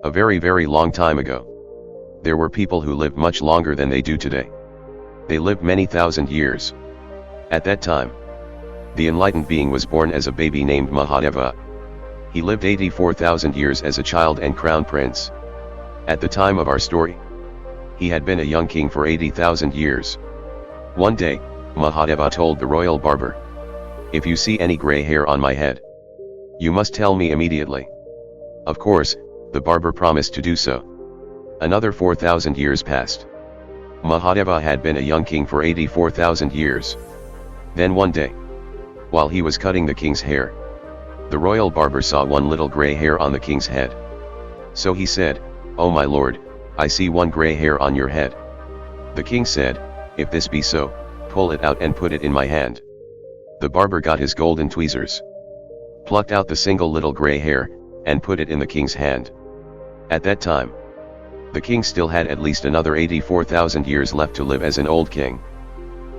A very long time ago, there were people who lived much longer than they do today. They lived many thousand years. At that time, the enlightened being was born as a baby named Mahadeva. He lived 84,000 years as a child and crown prince. At the time of our story, he had been a young king for 80,000 years. One day, Mahadeva told the royal barber, "If you see any gray hair on my head, you must tell me immediately." Of course, the barber promised to do so. Another 4,000 years passed. Mahadeva had been a young king for 84,000 years. Then one day, while he was cutting the king's hair, the royal barber saw one little gray hair on the king's head. So he said, "Oh my lord, I see one gray hair on your head." The king said, "If this be so, pull it out and put it in my hand." The barber got his golden tweezers, plucked out the single little gray hair, and put it in the king's hand. At that time, the king still had at least another 84,000 years left to live as an old king.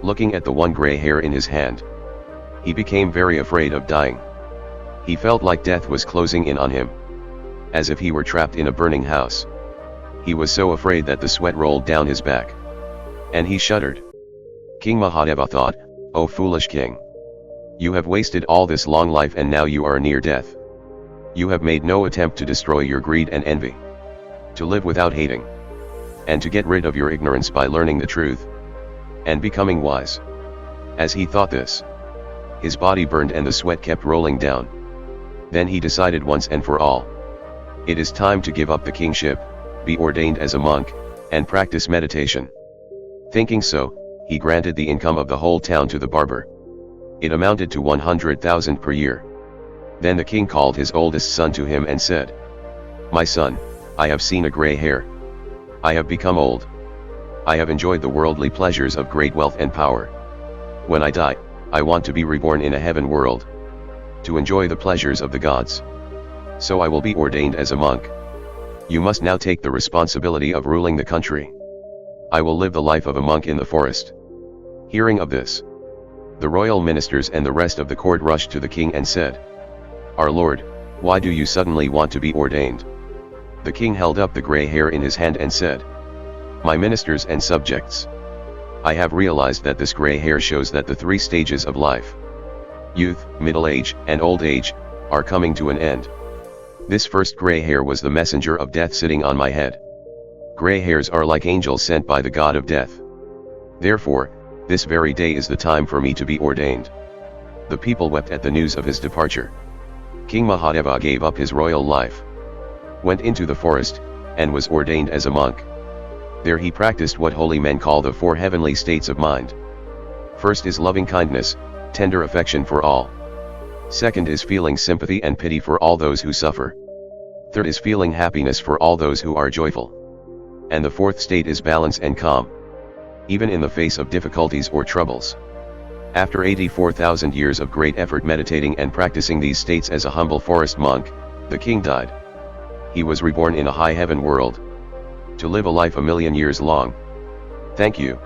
Looking at the one gray hair in his hand, he became very afraid of dying. He felt like death was closing in on him, as if he were trapped in a burning house. He was so afraid that the sweat rolled down his back, and he shuddered. King Mahadeva thought, "O foolish king! You have wasted all this long life and now you are near death. You have made no attempt to destroy your greed and envy, to live without hating, and to get rid of your ignorance by learning the truth, and becoming wise." As he thought this, his body burned and the sweat kept rolling down. Then he decided once and for all, it is time to give up the kingship, be ordained as a monk, and practice meditation. Thinking so, he granted the income of the whole town to the barber. It amounted to 100,000 per year. Then the king called his oldest son to him and said, "My son, I have seen a gray hair. I have become old. I have enjoyed the worldly pleasures of great wealth and power. When I die, I want to be reborn in a heaven world, to enjoy the pleasures of the gods. So I will be ordained as a monk. You must now take the responsibility of ruling the country. I will live the life of a monk in the forest." Hearing of this, the royal ministers and the rest of the court rushed to the king and said, "Our lord, why do you suddenly want to be ordained?" The king held up the gray hair in his hand and said, "My ministers and subjects, I have realized that this gray hair shows that the three stages of life, youth, middle age, and old age, are coming to an end. This first gray hair was the messenger of death sitting on my head. Gray hairs are like angels sent by the god of death. Therefore, this very day is the time for me to be ordained." The people wept at the news of his departure. King Mahadeva gave up his royal life, went into the forest, and was ordained as a monk. There he practiced what holy men call the four heavenly states of mind. First is loving kindness, tender affection for all. Second is feeling sympathy and pity for all those who suffer. Third is feeling happiness for all those who are joyful. And the fourth state is balance and calm, even in the face of difficulties or troubles. After 84,000 years of great effort meditating and practicing these states as a humble forest monk, the king died. He was reborn in a high heaven world, to live a life 1,000,000 years long. Thank you.